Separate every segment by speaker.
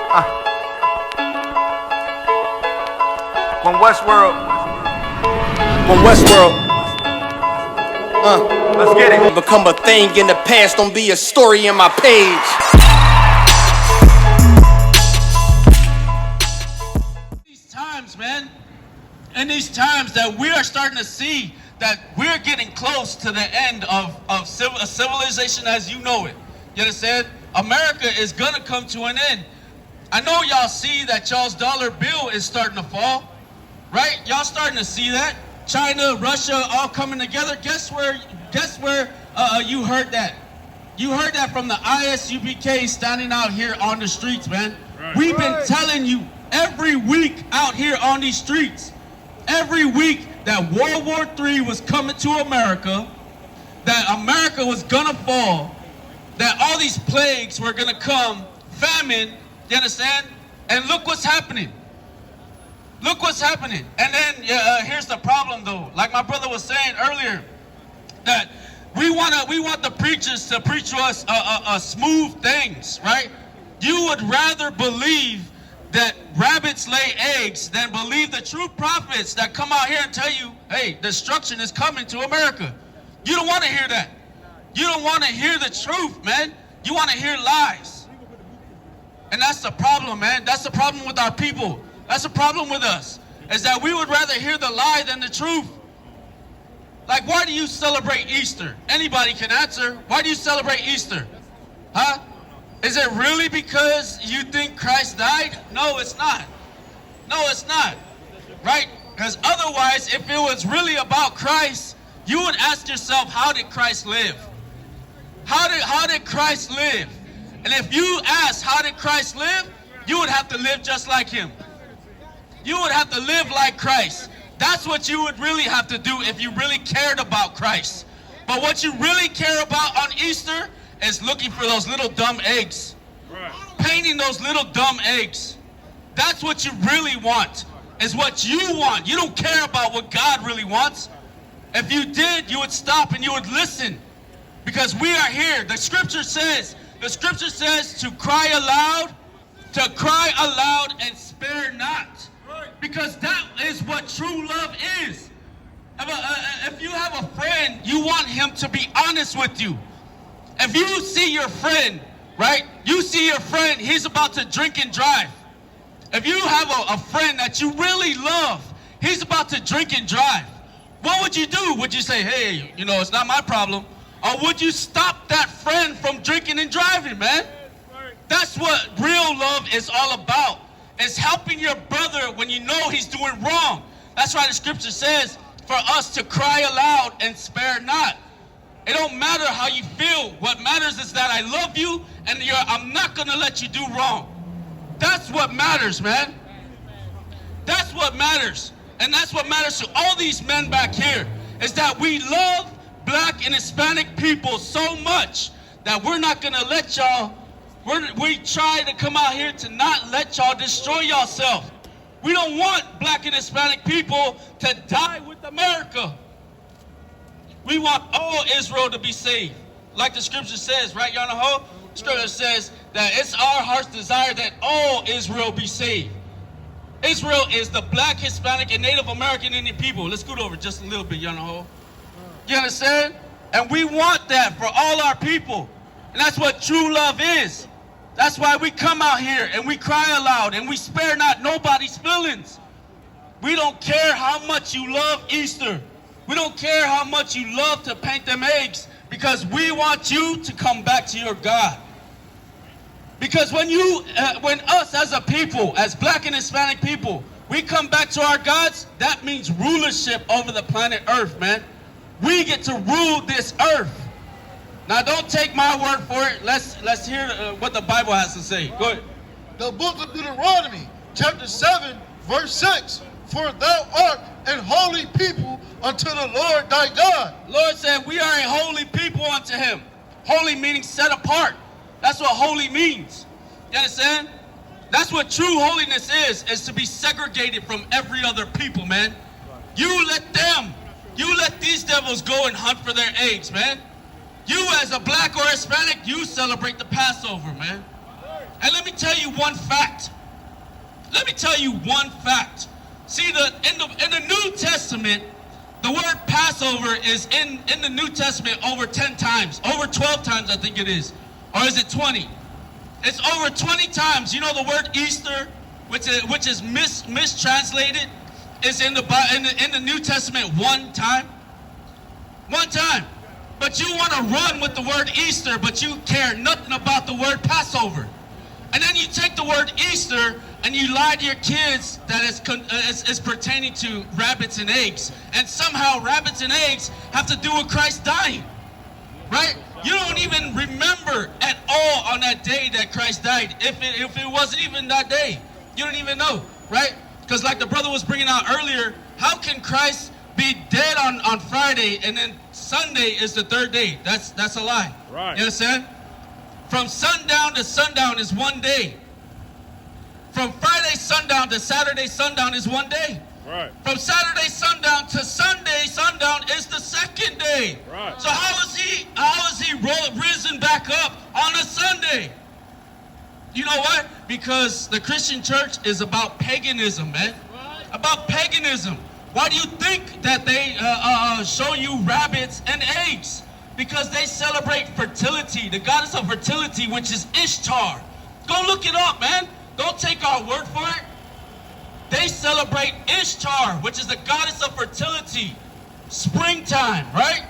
Speaker 1: From Westworld. From Westworld. Let's get it.
Speaker 2: Become a thing in the past, don't be a story in my page.
Speaker 3: These times, man, in these times that we are starting to see that we're getting close to the end of civilization as you know it. You understand? America is gonna come to an end. I know y'all see that y'all's dollar bill is starting to fall, right? Y'all starting to see that. China, Russia, all coming together. Guess where you heard that? You heard that from the ISUPK standing out here on the streets, man. We've been telling you every week out here on these streets, every week that World War III was coming to America, that America was gonna fall, that all these plagues were gonna come, famine, you understand? And look what's happening. Look what's happening. And then here's the problem though. Like my brother was saying earlier, that we want the preachers to preach to us smooth things, right? You would rather believe that rabbits lay eggs than believe the true prophets that come out here and tell you, hey, destruction is coming to America. You don't want to hear that. You don't want to hear the truth, man. You want to hear lies. And that's the problem, man. That's the problem with our people. That's the problem with us, is that we would rather hear the lie than the truth. Like, why do you celebrate Easter? Anybody can answer. Why do you celebrate Easter? Huh? Is it really because you think Christ died? No, it's not. No, it's not. Right? Because otherwise, if it was really about Christ, you would ask yourself, how did Christ live? How did Christ live? And if you ask, how did Christ live? You would have to live just like him. You would have to live like Christ. That's what you would really have to do if you really cared about Christ. But what you really care about on Easter is looking for those little dumb eggs. Right. Painting those little dumb eggs. That's what you really want, is what you want. You don't care about what God really wants. If you did, you would stop and you would listen. Because we are here. The scripture says to cry aloud and spare not. Because that is what true love is. If you have a friend, you want him to be honest with you. If you see your friend, right? You see your friend, he's about to drink and drive. If you have a friend that you really love, he's about to drink and drive. What would you do? Would you say, hey, you know, it's not my problem? Or would you stop that friend from drinking and driving, man? That's what real love is all about. It's helping your brother when you know he's doing wrong. That's why the scripture says for us to cry aloud and spare not. It don't matter how you feel. What matters is that I love you and I'm not going to let you do wrong. That's what matters, man. That's what matters. And that's what matters to all these men back here, is that we love Black and Hispanic people so much that we're not going to let y'all, we try to come out here to not let y'all destroy yourself. We don't want Black and Hispanic people to die with America. We want all Israel to be saved. Like the scripture says, right, Yanaho? The scripture says that it's our heart's desire that all Israel be saved. Israel is the Black, Hispanic, and Native American Indian people. Let's scoot over just a little bit, Yanaho. You understand? And we want that for all our people. And that's what true love is. That's why we come out here and we cry aloud and we spare not nobody's feelings. We don't care how much you love Easter. We don't care how much you love to paint them eggs, because we want you to come back to your God. Because when us as a people, as Black and Hispanic people, we come back to our gods, that means rulership over the planet Earth, man. We get to rule this earth. Now, don't take my word for it. Let's hear what the Bible has to say. Go ahead.
Speaker 4: The book of Deuteronomy, chapter 7, verse 6. For thou art an holy people unto the Lord thy God.
Speaker 3: Lord said we are a holy people unto him. Holy meaning set apart. That's what holy means. You understand? That's what true holiness is to be segregated from every other people, man. You let these devils go and hunt for their eggs, man. You as a Black or Hispanic, you celebrate the Passover, man. And let me tell you one fact. Let me tell you one fact. See, in the New Testament, the word Passover is in the New Testament over 10 times. Over 12 times, I think it is. Or is it 20? It's over 20 times. You know the word Easter, which is mistranslated, is in the New Testament one time. One time. But you want to run with the word Easter, but you care nothing about the word Passover. And then you take the word Easter and you lie to your kids that it's pertaining to rabbits and eggs. And somehow rabbits and eggs have to do with Christ dying. Right? You don't even remember at all on that day that Christ died. If it wasn't even that day, you don't even know. Right? Because like the brother was bringing out earlier, how can Christ be dead on Friday and then Sunday is the third day? That's a lie.
Speaker 5: Right.
Speaker 3: You understand? From sundown to sundown is one day. From Friday sundown to Saturday sundown is one day.
Speaker 5: Right.
Speaker 3: From Saturday sundown to Sunday sundown is the second day.
Speaker 5: Right.
Speaker 3: So how is he risen back up on a Sunday? You know what? Because the Christian church is about paganism, man. About paganism. Why do you think that they show you rabbits and eggs? Because they celebrate fertility, the goddess of fertility, which is Ishtar. Go look it up, man. Don't take our word for it. They celebrate Ishtar, which is the goddess of fertility. Springtime, right?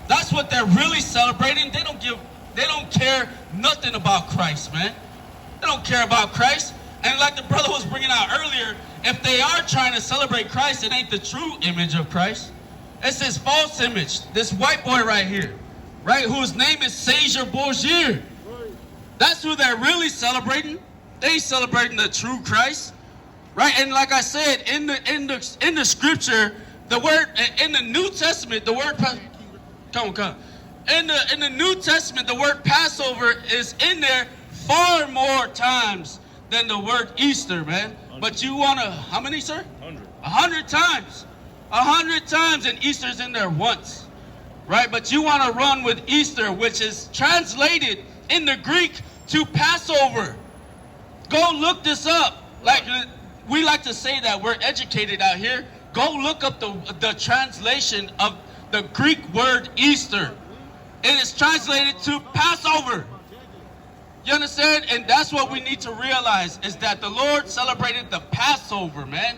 Speaker 3: That's what they're really celebrating. They don't care nothing about Christ, man. They don't care about Christ. And like the brother was bringing out earlier, if they are trying to celebrate Christ, it ain't the true image of Christ. It's this false image. This white boy right here, right, whose name is Sager Borgier. That's who they're really celebrating. They celebrating the true Christ, right? And like I said, in the scripture, the word in the New Testament, the word come. In the New Testament, the word Passover is in there far more times than the word Easter, man. But you wanna, how many, sir?
Speaker 5: 100.
Speaker 3: 100 times. 100 times, and Easter's in there once. Right? But you want to run with Easter, which is translated in the Greek to Passover. Go look this up. Like we like to say that we're educated out here. Go look up the translation of the Greek word Easter. It is translated to Passover. You understand? And that's what we need to realize, is that the Lord celebrated the Passover, man.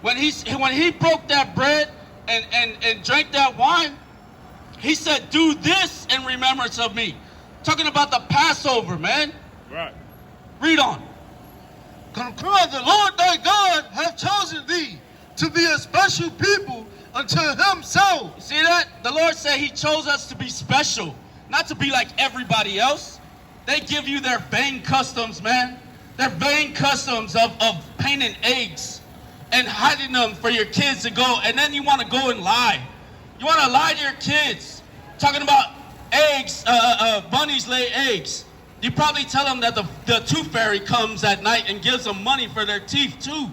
Speaker 3: When he broke that bread and drank that wine, he said, do this in remembrance of me. Talking about the Passover, man.
Speaker 5: Right.
Speaker 3: Read on.
Speaker 4: Concur, the Lord thy God hath chosen thee to be a special people unto himself.
Speaker 3: You see that? The Lord said he chose us to be special, not to be like everybody else. They give you their vain customs, man. Their vain customs of painting eggs and hiding them for your kids to go, and then you want to go and lie. You want to lie to your kids, talking about eggs, bunnies lay eggs. You probably tell them that the tooth fairy comes at night and gives them money for their teeth too.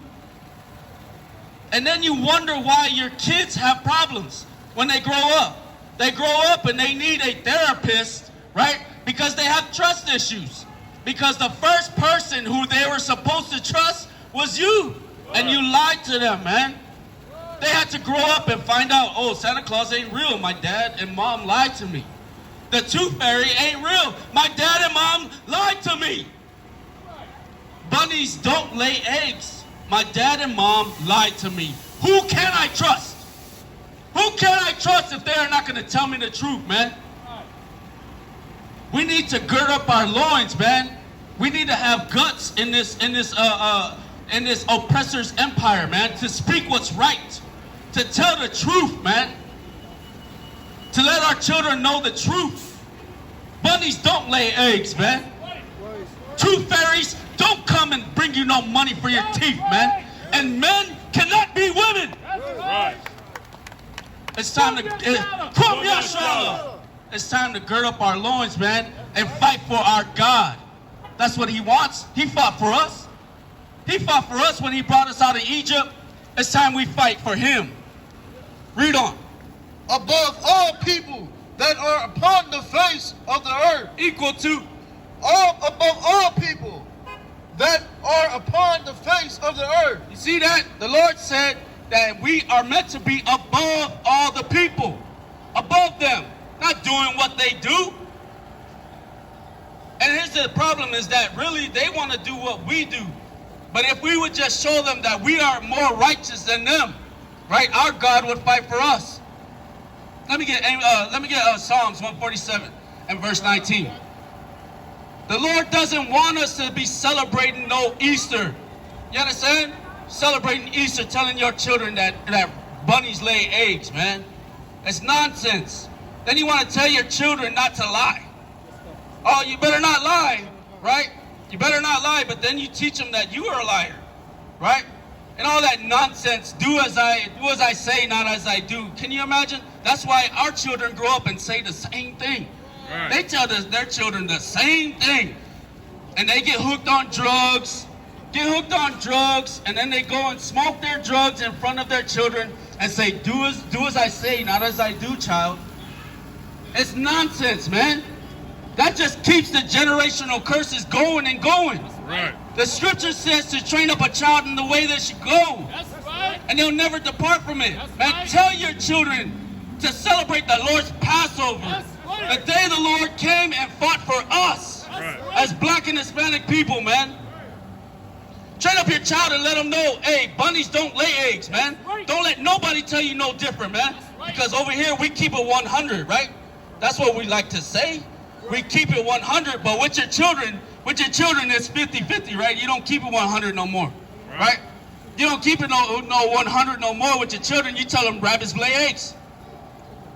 Speaker 3: And then you wonder why your kids have problems when they grow up. They grow up and they need a therapist, right? Because they have trust issues. Because the first person who they were supposed to trust was you. And you lied to them, man. They had to grow up and find out, oh, Santa Claus ain't real. My dad and mom lied to me. The tooth fairy ain't real. My dad and mom lied to me. Bunnies don't lay eggs. My dad and mom lied to me. Who can I trust? Who can I trust if they are not going to tell me the truth, man? We need to gird up our loins, man. We need to have guts in this oppressor's empire, man, to speak what's right, to tell the truth, man, to let our children know the truth. Bunnies don't lay eggs, man. Tooth fairies don't come and bring you no money for your teeth, man. And men cannot be women.
Speaker 5: Right.
Speaker 3: It's time to It's time to gird up our loins, man, and fight for our God. That's what he wants. He fought for us. He fought for us when he brought us out of Egypt. It's time we fight for him. Read on.
Speaker 4: Above all people that are upon the face of the earth.
Speaker 3: Equal to.
Speaker 4: Above all people
Speaker 3: See that? The Lord said that we are meant to be above all the people. Above them. Not doing what they do. And here's the problem is that really they want to do what we do. But if we would just show them that we are more righteous than them, right? Our God would fight for us. Let me get Psalms 147 and verse 19. The Lord doesn't want us to be celebrating no Easter. You understand? Celebrating Easter, telling your children that bunnies lay eggs, man. It's nonsense. Then you want to tell your children not to lie. Oh, you better not lie, right? You better not lie, but then you teach them that you are a liar, right? And all that nonsense, do as I say, not as I do. Can you imagine? That's why our children grow up and say the same thing. Right. They tell their children the same thing. And they get hooked on drugs, and then they go and smoke their drugs in front of their children and say, do as I say, not as I do, child. It's nonsense, man. That just keeps the generational curses going and going.
Speaker 5: Right.
Speaker 3: The scripture says to train up a child in the way they should go. That's right. And they'll never depart from it. That's man, right. Tell your children to celebrate the Lord's Passover. Right. The day the Lord came and fought for us as black and Hispanic people, man. Train up your child and let them know, hey, bunnies don't lay eggs, man. Right. Don't let nobody tell you no different, man. Right. Because over here we keep it 100, right? That's what we like to say. We keep it 100, but with your children it's 50-50, right? You don't keep it 100 no more, right? You don't keep it no 100 no more with your children. You tell them rabbits lay eggs.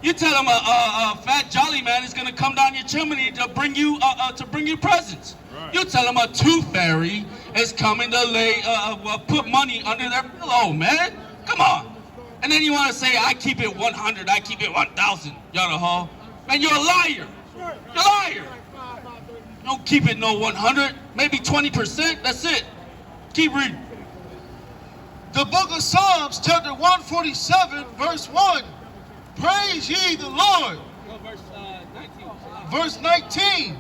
Speaker 3: You tell them a fat jolly man is gonna come down your chimney to bring you presents. Right. You tell them a tooth fairy is coming to put money under their pillow, man. Come on. And then you want to say I keep it 100, I keep it 1,000. Y'all the hall, man. You're a liar. You're a liar. Don't keep it no 100, maybe 20%. That's it. Keep reading.
Speaker 4: The book of Psalms, chapter 147, verse 1. Praise ye the Lord. Verse 19.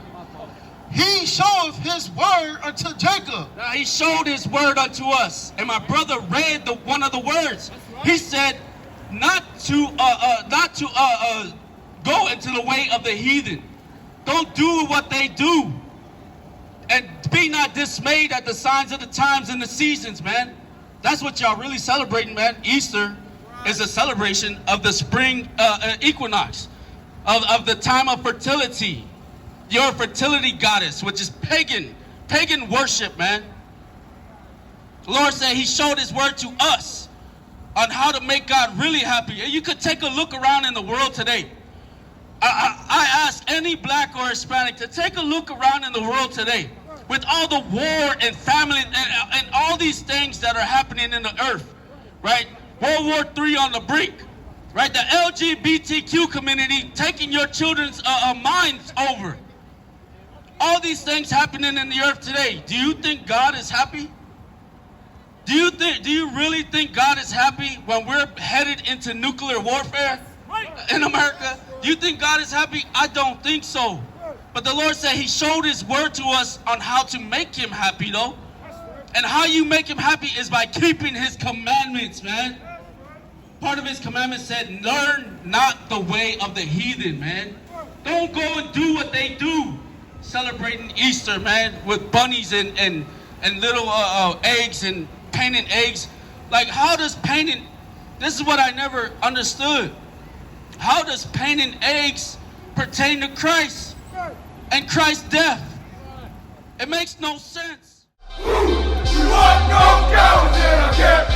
Speaker 4: He showeth his word unto Jacob.
Speaker 3: Now he showed his word unto us. And my brother read one of the words. He said, not to go into the way of the heathen. Don't do what they do. And be not dismayed at the signs of the times and the seasons, man. That's what y'all really celebrating, man. Easter is a celebration of the spring equinox, of the time of fertility. Your fertility goddess, which is pagan worship, man. The Lord said he showed his word to us on how to make God really happy. And you could take a look around in the world today. I ask any black or Hispanic to take a look around in the world today with all the war and famine and all these things that are happening in the earth, right? World War III on the brink, right? The LGBTQ community taking your children's minds over. All these things happening in the earth today. Do you think God is happy? Do you really think God is happy when we're headed into nuclear warfare in America? Do you think God is happy? I don't think so. But the Lord said he showed his word to us on how to make him happy, though. And how you make him happy is by keeping his commandments, man. Part of his commandments said, learn not the way of the heathen, man. Don't go and do what they do. Celebrating Easter, man, with bunnies and little eggs and painting eggs. Like, how does painting, this is what I never understood. How does painting eggs pertain to Christ and Christ's death? It makes no sense.
Speaker 1: You want no cows in a camp,